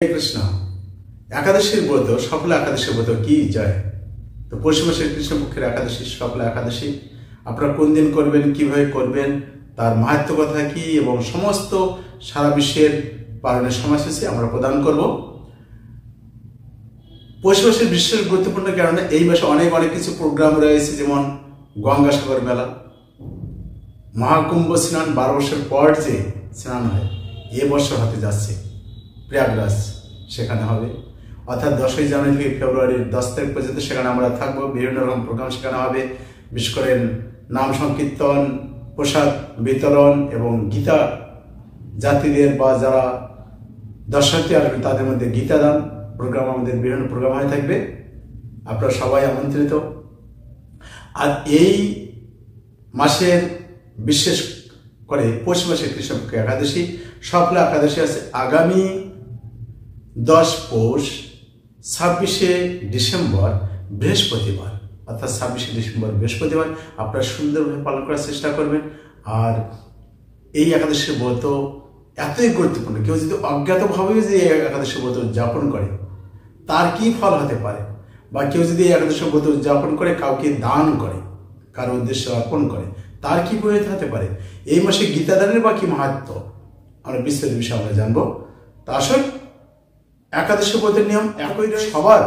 হরে কৃষ্ণ। একাদশীর ব্রত, সফল একাদশীর ব্রত কি জয়। তো পৌষ মাসের কৃষ্ণপক্ষের একাদশী, সফল একাদশী আপনারা কোন দিন করবেন, কিভাবে করবেন, তার মাহাত্ম্য কথা কি এবং সমস্ত সারা বিশ্বের পালনের সময়সূচি আমরা প্রদান করব। পৌষ মাসের বিশেষ গুরুত্বপূর্ণ কারণে এই মাসে অনেক কিছু প্রোগ্রাম রয়েছে, যেমন গঙ্গাসাগর মেলা, মহাকুম্ভ স্নান, 12 বছর পর যে স্নান হয় এ বছর হতে যাচ্ছে প্রয়াগরাজ, সেখানে হবে। অর্থাৎ 10ই জানুয়ারি থেকে ফেব্রুয়ারির 10 তারিখ পর্যন্ত সেখানে আমরা থাকবো। বিভিন্ন রকম প্রোগ্রাম সেখানে হবে, বিশেষ করে নাম সংকীর্তন, প্রসাদ বিতরণ এবং গীতা যাত্রীদের বা যারা দর্শনার্থী আসবে তাদের মধ্যে গীতা দান প্রোগ্রাম, আমাদের বিভিন্ন প্রোগ্রাম হয়ে থাকবে। আপনারা সবাই আমন্ত্রিত। আর এই মাসের বিশেষ করে পৌষ মাসের কৃষ্ণপক্ষ একাদশী, সফল একাদশী আছে আগামী 10 পৌষ 26শে ডিসেম্বর বৃহস্পতিবার, অর্থাৎ 26শে ডিসেম্বর বৃহস্পতিবার আপনারা সুন্দরভাবে পালন করার চেষ্টা করবেন। আর এই একাদশীর ব্রত এতই গুরুত্বপূর্ণ, কেউ যদি অজ্ঞাতভাবে যে এই একাদশীর ব্রত উদযাপন করে তার কি ফল হতে পারে, বা কেউ যদি এই একাদশীর ব্রত উদযাপন করে কাউকে দান করে, কারো উদ্দেশ্যে অর্পণ করে, তার কি পরিণত হতে পারে, এই মাসে গীতাদানের বা কি মাহাত্ম্য, আমরা বিস্তারিত বিষয়ে আমরা জানবো। তা আসুন, একাদশী ব্রতের নিয়ম একই, সবার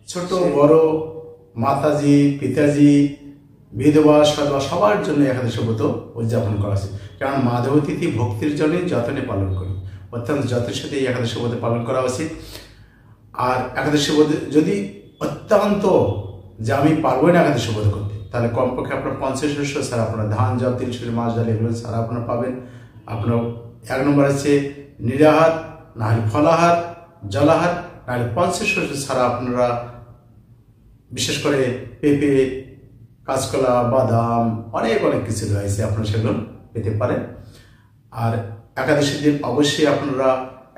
ছোট বড়, মাতাজি পিতাজি, বিধবা সদবা সবার জন্য একাদশী ব্রত উদযাপন করা আছে। কারণ মাধব তিথি ভক্তির জন্য যতনে পালন করি, অত্যন্ত যত্নের সাথে এই একাদশী ব্রত পালন করা উচিত। আর একাদশী ব্রত যদি অত্যন্ত যে আমি পারবো না একাদশী ব্রত করতে, তাহলে কমপক্ষে আপনার 50 শস্য ছাড়া, আপনার ধান জল 300 মাস ডাল এগুলো ছাড়া আপনারা পাবেন। আপনার 1 নম্বর আছে নিরাহার, না হলে ফলাহার, জলাহার, না হলে 50 শস্য ছাড়া আপনারা বিশেষ করে পেঁপে, কাঁচকলা, বাদাম, অনেক কিছু রয়েছে, আপনারা সেগুলো পেতে পারেন। আর একাদশীর দিন অবশ্যই আপনারা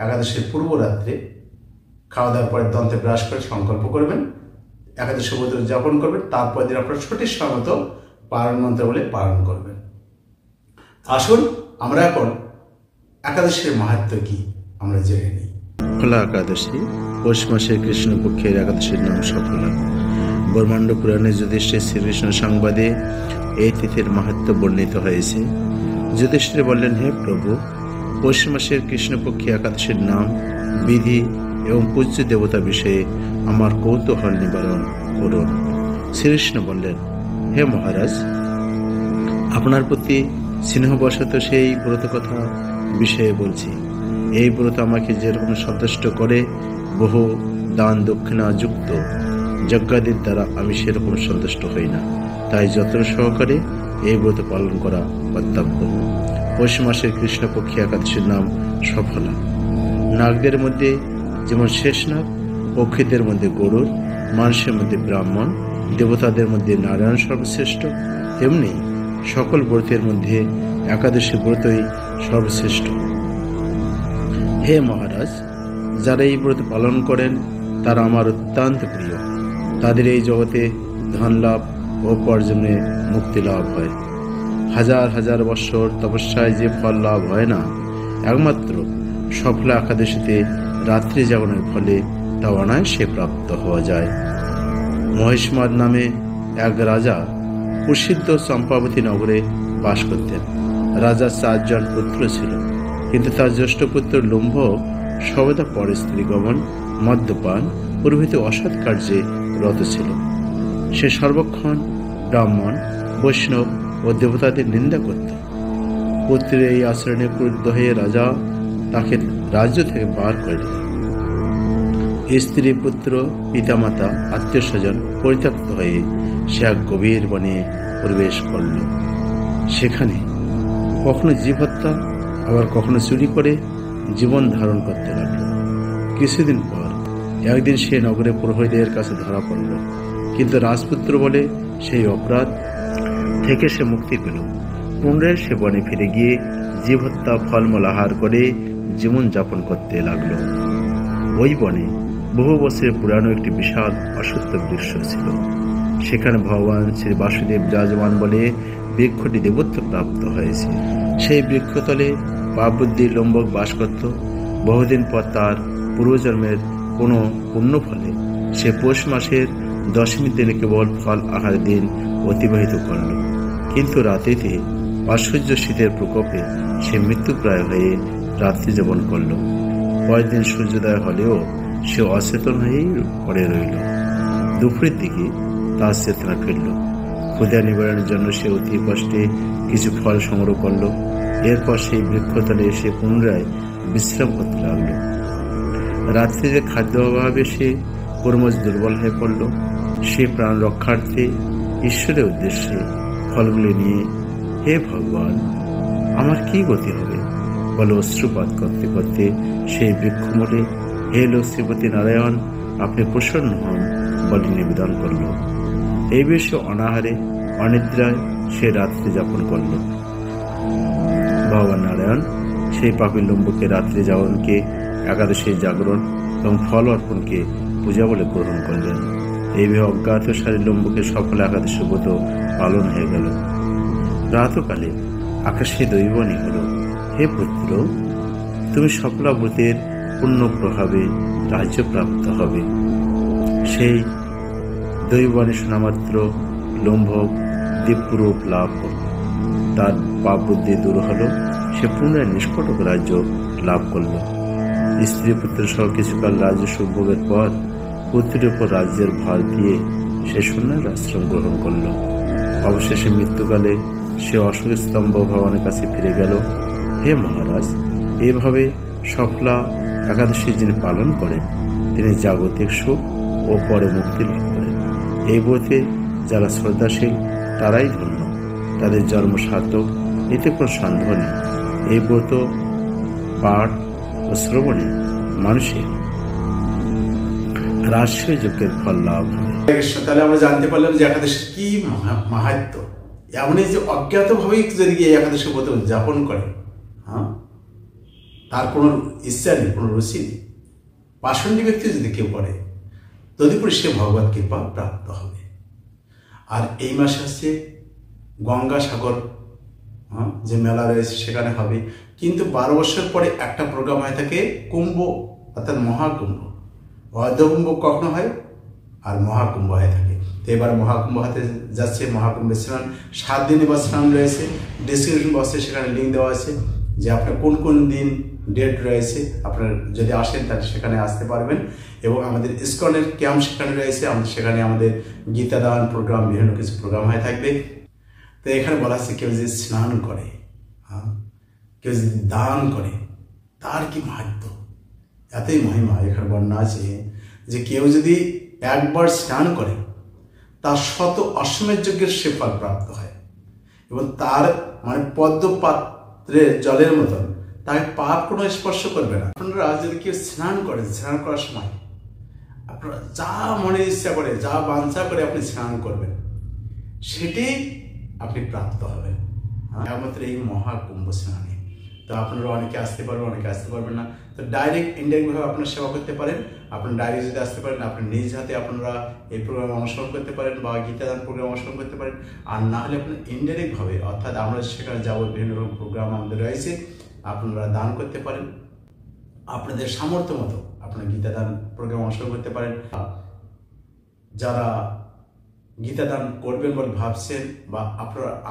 একাদশীর পূর্ব রাত্রে খাওয়া দাওয়ার পরে দন্তে ব্রাশ করে সংকল্প করবেন, একাদশী ব্রত উদযাপন করবেন। তারপর দিন আপনারা সঠিক সমত পালন মন্ত্র বলে পালন করবেন। আসুন আমরা এখন একাদশীর মাহাত্ম্য কি আমরা জেনে নিই। সফলা একাদশী পৌষ মাসের কৃষ্ণপক্ষের একাদশীর নাম সফলা। ব্রহ্মাণ্ড পুরাণে যুধিষ্ঠির শ্রীকৃষ্ণ সংবাদে এই তিথির মাহাত্ম্য বর্ণিত হয়েছে। যুধিষ্ঠির বললেন, হে প্রভু, পৌষ মাসের কৃষ্ণপক্ষী একাদশীর নাম, বিধি এবং পূজ্য দেবতা বিষয়ে আমার কৌতূহল নিবারণ করুন। শ্রীকৃষ্ণ বললেন, হে মহারাজ, আপনার প্রতি স্নেহবশত সেই ব্রত কথা বিষয়ে বলছি। এই ব্রত আমাকে যেরকম সন্তুষ্ট করে, বহু দান দক্ষিণা যুক্ত যজ্ঞাদির দ্বারা আমি সেরকম সন্তুষ্ট হই না। তাই যত্ন সহকারে এই ব্রত পালন করা কর্তব্য। পৌষ মাসের কৃষ্ণপক্ষী একাদশীর নাম সফলা। নাগদের মধ্যে যেমন শেষ নাগ, পক্ষীদের মধ্যে গরুড়, মানুষের মধ্যে ব্রাহ্মণ, দেবতাদের মধ্যে নারায়ণ সর্বশ্রেষ্ঠ, তেমনি সকল ব্রতের মধ্যে একাদশী ব্রতই সর্বশ্রেষ্ঠ। হে মহারাজ, যারা এই ব্রত পালন করেন তারা আমার অত্যন্ত প্রিয়। তাদের এই জগতে ধন লাভ ও উপার্জনে মুক্তি লাভ হয়। হাজার বৎসর তপস্যায় যে ফল লাভ হয় না, একমাত্র সফলা একাদশীতে রাত্রি জাগরণের ফলে তা অনায়াসে প্রাপ্ত হওয়া যায়। মহিষ্মাদ নামে এক রাজা প্রসিদ্ধ চম্পাবতী নগরে বাস করতেন। রাজার 4 জন পুত্র ছিল, কিন্তু তার জ্যেষ্ঠ পুত্র লুম্ভ সর্বদা পর স্ত্রী গমন, মদ্যপান প্রভৃতি অসৎ কার্যে রত ছিল। সে সর্বক্ষণ ব্রাহ্মণ, বৈষ্ণব ও দেবতাদের নিন্দা করত। পুত্রের এই আচরণে ক্রুদ্ধ হয়ে রাজা তাকে রাজ্য থেকে বার করে দিলেন। স্ত্রী, পুত্র, পিতামাতা, আত্মীয় স্বজন পরিত্যক্ত হয়ে সে এক গভীর বনে প্রবেশ করল। সেখানে কখনো জীব হত্যা, আবার কখনো চুরি করে জীবন ধারণ করতে লাগল। কিছুদিন পর একদিন সে নগরে প্রহরীদের কাছে ধরা পড়ল, কিন্তু রাজপুত্র বলে সেই অপরাধ থেকে সে মুক্তি পেল। পুনরায় সে বনে ফিরে গিয়ে জীব হত্যা, ফলমূল আহার করে জীবন যাপন করতে লাগল। ওই বনে বহু বছরের পুরানো একটি বিশাল অশ্বত্থ বৃক্ষ ছিল। সেখানে ভগবান শ্রী বাসুদেব বিরাজমান বলে বৃক্ষটি দেবত্ব প্রাপ্ত হয়েছে। সেই বৃক্ষতলে পাপবুদ্ধি লম্বক বাস করত। বহুদিন পর তার পূর্বজন্মের কোনো পুণ্য ফলে সে পৌষ মাসের দশমীর দিনে কেবল ফল আহার দিন অতিবাহিত করল, কিন্তু রাত্রিতে অসহ্য শীতের প্রকোপে সে মৃত্যুপ্রায় হয়ে রাত্রি যাপন করল। পরের দিন সূর্যোদয় হলেও সে অচেতন হয়েই পড়ে রইল। দুপুরের দিকে তার চেতনা ফিরল। ক্ষুধা নিবারণের জন্য সে অতি কষ্টে কিছু ফল সংগ্রহ করল। এরপর সেই বৃক্ষতলে এসে পুনরায় বিশ্রাম করতে লাগলো। রাত্রিতে খাদ্য অভাবে সে ক্রমশ দুর্বল হয়ে পড়ল। সে প্রাণ রক্ষার্থে ঈশ্বরের উদ্দেশ্যে ফলগুলি নিয়ে, হে ভগবান, আমার কি গতি হবে বলে অশ্রুপাত করতে করতে সেই বৃক্ষমূলে, হে লক্ষ্মীপতি নারায়ণ, আপনি প্রসন্ন হন বলে নিবেদন করল। এই বিষয়ে অনাহারে অনিদ্রায় সে রাত্রি যাপন করল। ভগবান নারায়ণ সেই পাপী লম্বকে রাত্রি যাপনকে একাদশী জাগরণ এবং ফল অর্পণকে পূজা বলে গ্রহণ করলেন। এইভাবে অজ্ঞাতসারী লম্বকে সফল একাদশী ব্রত পালন হয়ে গেল। প্রাতকালে আকাশে দৈববাণী হল, হে পুত্র, তুমি সফলা ব্রতের পূর্ণ প্রভাবে রাজ্য প্রাপ্ত হবে। সেই দৈববাণী শোনামাত্র লম্ভক দীপরূপ লাভ করল। তার পাপ বুদ্ধি দূর হল। সে পুনরায় নিষ্কটক রাজ্য লাভ করল। স্ত্রী পুত্র সহ কিছুকাল রাজ্য সুভোগের পর পুত্রের উপর রাজ্যের ভার দিয়ে সে সন্ন্যাস আশ্রম গ্রহণ করল। অবশেষে মৃত্যুকালে সে অশোক স্তম্ভ ভগবানের কাছে ফিরে গেল। হে মহারাজ, এভাবে সফলা একাদশী যিনি পালন করেন তিনি জাগতিক সুখ ও পরে মুক্তি লাভ করেন। এই ব্রতে যারা শ্রদ্ধাশীল তারাই ধন্য, তাদের জন্ম সার্থক, এতে কোনো সন্দেহ নেই। এই ব্রত পাঠ ও শ্রবণে মানুষের রাষ্ট্রীয় যজ্ঞের ফল লাভ হয়। তাহলে আমরা জানতে পারলাম যে একাদশীর কি মাহাত্ম্য। এমনই যে অজ্ঞাতভাবেই যদি এই একাদশী ব্রত উদযাপন করে, তার কোনো ইচ্ছা নেই, কোনো রুচি নেই, পাষণ্ডী ব্যক্তি যদি কেউ করে, তদুপরি সে ভগবত কৃপা প্রাপ্ত হবে। আর এই মাসে হচ্ছে গঙ্গাসাগর যে মেলা রয়েছে সেখানে হবে। কিন্তু 12 বছর পরে একটা প্রোগ্রাম হয়ে থাকে কুম্ভ, অর্থাৎ মহাকুম্ভ। অর্ধকুম্ভ কখনো হয় আর মহাকুম্ভ হয়ে থাকে। তো এবার মহাকুম্ভ হতে যাচ্ছে। মহাকুম্ভের স্নান 7 দিনে বা স্নান রয়েছে। ডিসক্রিপশন বক্সে সেখানে লিঙ্ক দেওয়া আছে যে আপনার কোন কোন দিন ডেট রয়েছে। আপনার যদি আসেন তাহলে সেখানে আসতে পারবেন। এবং আমাদের ইসকনের ক্যাম্প সেখানে রয়েছে। সেখানে আমাদের গীতাদান প্রোগ্রাম, বিভিন্ন কিছু প্রোগ্রাম হয়ে থাকবে। তো এখানে বলা আছে কেউ যদি স্নান করে, কেউ যদি দান করে, তার কি মাহাত্ম্য, এতই মহিমা এখানে বর্ণনা আছে যে কেউ যদি একবার স্নান করে তার 100 অশ্বমেধ যজ্ঞের সে ফল প্রাপ্ত হয়। এবং তার মানে পদ্মপাত্রের জলের মতন তাকে পাপ কোনো স্পর্শ করবে না। আপনারা যদি কেউ স্নান করে, স্নান করার সময় আপনারা যা মনে ইচ্ছা করে, যা বাঞ্ছা করে আপনি স্নান করবেন, সেটি আপনি প্রাপ্ত হবেন একমাত্র এই মহাকুম্ভ স্নানে। তো আপনারা অনেকে আসতে পারবেন, অনেকে আসতে পারবেন না। তো ডাইরেক্ট ইনডাইরেক্টভাবে আপনারা সেবা করতে পারেন। আপনার ডাইরেক্ট যদি আসতে পারেন, আপনি নিজ হাতে আপনারা এই প্রোগ্রাম অনুসরণ করতে পারেন বা গীতাদান প্রোগ্রাম অনুসরণ করতে পারেন। আর না হলে আপনার ইনডাইরেক্টভাবে, অর্থাৎ আমরা সেখানে যাবো, বিভিন্ন রকম প্রোগ্রাম আমাদের রয়েছে, আপনারা দান করতে পারেন। আপনাদের সামর্থ্য মতো আপনারা গীতাদান প্রোগ্রাম অনুসরণ করতে পারেন। যারা গীতাদান করবেন বলে ভাবছেন বা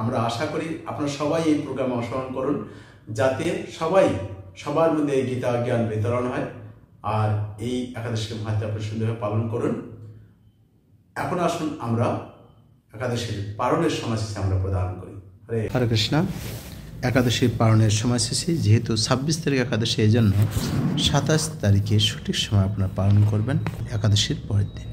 আমরা আশা করি আপনারা সবাই এই প্রোগ্রামে অংশগ্রহণ করুন, যাতে সবার মধ্যে এই গীতা জ্ঞান বিতরণ হয়। আর এই একাদশীর মাহাত্ম্য আপনি সুন্দরভাবে পালন করুন। এখন আসুন আমরা একাদশীর পালনের সময়সূচি আমরা প্রদান করি। হরে কৃষ্ণ। একাদশীর পালনের সময়সূচি যেহেতু 26 তারিখ একাদশী, এই জন্য 27 তারিখে সঠিক সময় আপনারা পালন করবেন। একাদশীর পরের দিন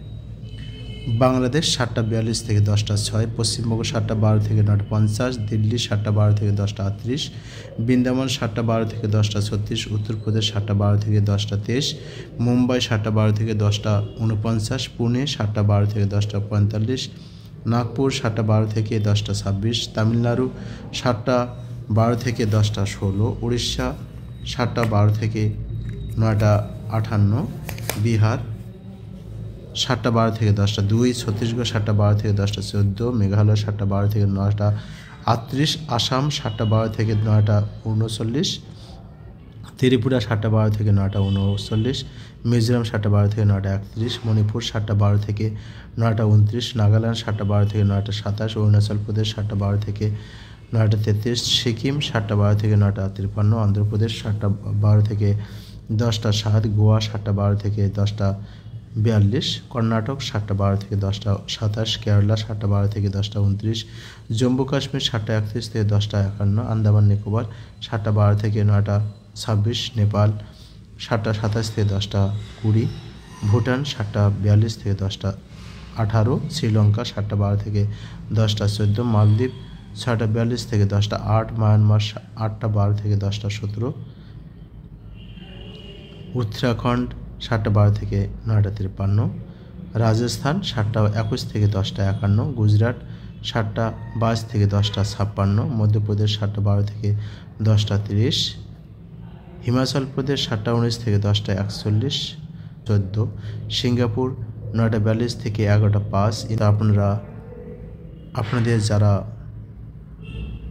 বাংলাদেশ 7টা 42 থেকে 10টা 6, পশ্চিমবঙ্গ 7টা 12 থেকে 9টা 50, দিল্লি 7টা 12 থেকে 10টা 38, বৃন্দাবন 7টা 12 থেকে 10টা 36, উত্তরপ্রদেশ 7টা 12 থেকে 10টা 23, মুম্বাই 7টা 12 থেকে 10টা 49, পুনে 7টা 12 থেকে 10টা 45, নাগপুর 7টা 12 থেকে 10টা 26, তামিলনাড়ু 7টা 12 থেকে 10টা 16, উড়িষ্যা 7টা 12 থেকে 9টা 58, বিহার 7টা 12 থেকে 10টা 2, ছত্তিশগড় 7টা 12 থেকে 10টা 14, মেঘালয় 7টা 12 থেকে 9টা 38, আসাম 7টা 12 থেকে 9টা 39, ত্রিপুরা 7টা 12 থেকে 9টা 39, মিজোরাম 7টা 12 থেকে 9টা 31, মণিপুর 7টা 12 থেকে 9টা 29, নাগাল্যান্ড 7টা 12 থেকে 9টা 27, অরুণাচল প্রদেশ 7টা 12 থেকে 9টা 33, সিকিম 7টা 12 থেকে 9টা 53, অন্ধ্রপ্রদেশ 7টা 12 থেকে 10টা 7, গোয়া 7টা 12 থেকে 10টা 42, কর্ণাটক 7টা 12 থেকে 10টা 27, কেরালা 7টা 12 থেকে 10টা 29, জম্মু কাশ্মীর 7টা 31 থেকে 10টা 51, আন্দামান নিকোবর 7টা 12 থেকে 9টা 26, নেপাল 7টা 27 থেকে 10টা 20, ভুটান 7টা 42 থেকে 10টা 18, শ্রীলঙ্কা 7টা 12 থেকে 10টা 14, মালদ্বীপ 6টা 42 থেকে 10টা 8, মায়ানমার 8টা 12 থেকে 10টা 17, উত্তরাখণ্ড 7টা 12 থেকে 9টা 53, রাজস্থান 7টা 21 থেকে 10টা 51, গুজরাট 7টা 22 থেকে 10টা 56, মধ্যপ্রদেশ 7টা 12 থেকে 10টা 30, হিমাচল প্রদেশ 7টা 19 থেকে 10টা 41, 14, সিঙ্গাপুর 9টা 42 থেকে 11টা 5। এটা আপনাদের যারা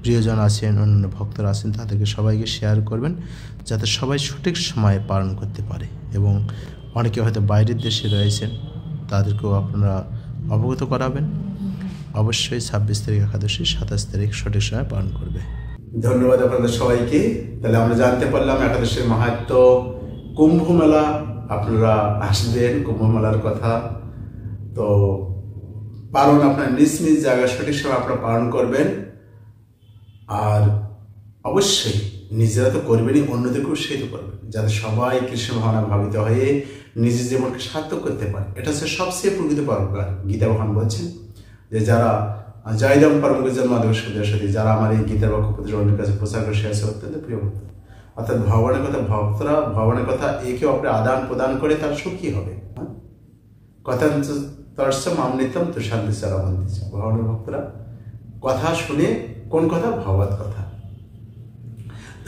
প্রিয়জন আছেন, অন্যান্য ভক্তরা আছেন, তাদেরকে সবাইকে শেয়ার করবেন যাতে সবাই সঠিক সময়ে পালন করতে পারে। এবং অনেকে হয়তো বাইরের দেশে রয়েছেন, তাদেরকেও আপনারা অবগত করাবেন। অবশ্যই 26 তারিখ একাদশী, 27 তারিখ সঠিক সময় পালন করবে। ধন্যবাদ আপনাদের সবাইকে। তাহলে আমরা জানতে পারলাম একাদশীর মাহাত্ম্য, কুম্ভ মেলা, আপনারা আসবেন কুম্ভ মেলার কথা। তো পালন আপনার নিজ নিজ জায়গায় সঠিক সময় আপনারা পালন করবেন। আর অবশ্যই নিজেরা তো করবেনই, অন্যদেরকেও সেই তো করবেন, যাতে সবাই কৃষ্ণ ভাবনা ভাবিত হয়ে নিজের জীবনকে সার্থক করতে পারে। এটা হচ্ছে সবচেয়ে প্রকৃত পরোপকার। গীতা ভগবান বলছেন যে যারা জয়দাম পরম জন্মাদেব সুদেশী, যারা আমার এই গীতার বাক্য প্রতিজনের কাছে প্রচার করে, সে আছে অত্যন্ত প্রিয় ভক্ত। অর্থাৎ ভগবানের কথা, ভক্তরা ভগবানের কথা একে অপরে আদান প্রদান করে তার সুখী হবে। কথা মামনিতম তো শান্তি চালাবান দিচ্ছে। ভগবানের ভক্তরা কথা শুনে, কোন কথা? ভগবত কথা।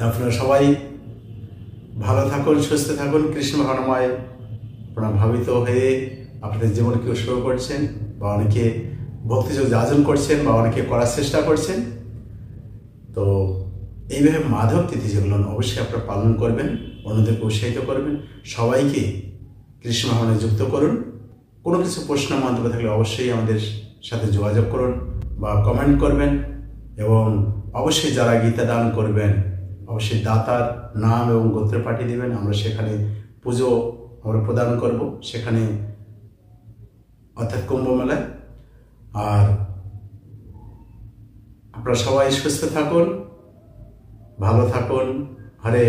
আপনারা সবাই ভালো থাকুন, সুস্থ থাকুন, কৃষ্ণ ভাবনাময় আপনারা ভাবিত হয়ে আপনাদের জীবনকে উৎসর্গ করছেন, বা অনেকে ভক্তিযোগ যাজন করছেন, বা অনেকে করার চেষ্টা করছেন। তো এইভাবে মাধব তিথি যেগুলো অবশ্যই আপনারা পালন করবেন, অন্যদেরকে উৎসাহিত করবেন, সবাইকে কৃষ্ণ ভাবনায় যুক্ত করুন। কোনো কিছু প্রশ্ন মন্তব্য থাকলে অবশ্যই আমাদের সাথে যোগাযোগ করুন বা কমেন্ট করবেন। এবং অবশ্যই যারা গীতা দান করবেন, অবশ্যই দাতার নাম এবং গোত্র পাঠিয়ে দেবেন। আমরা সেখানে পুজো আমরা প্রদান করব সেখানে, অর্থাৎ কুম্ভ মেলায়। আর আপনারা সবাই সুস্থ থাকুন, ভালো থাকুন। হরে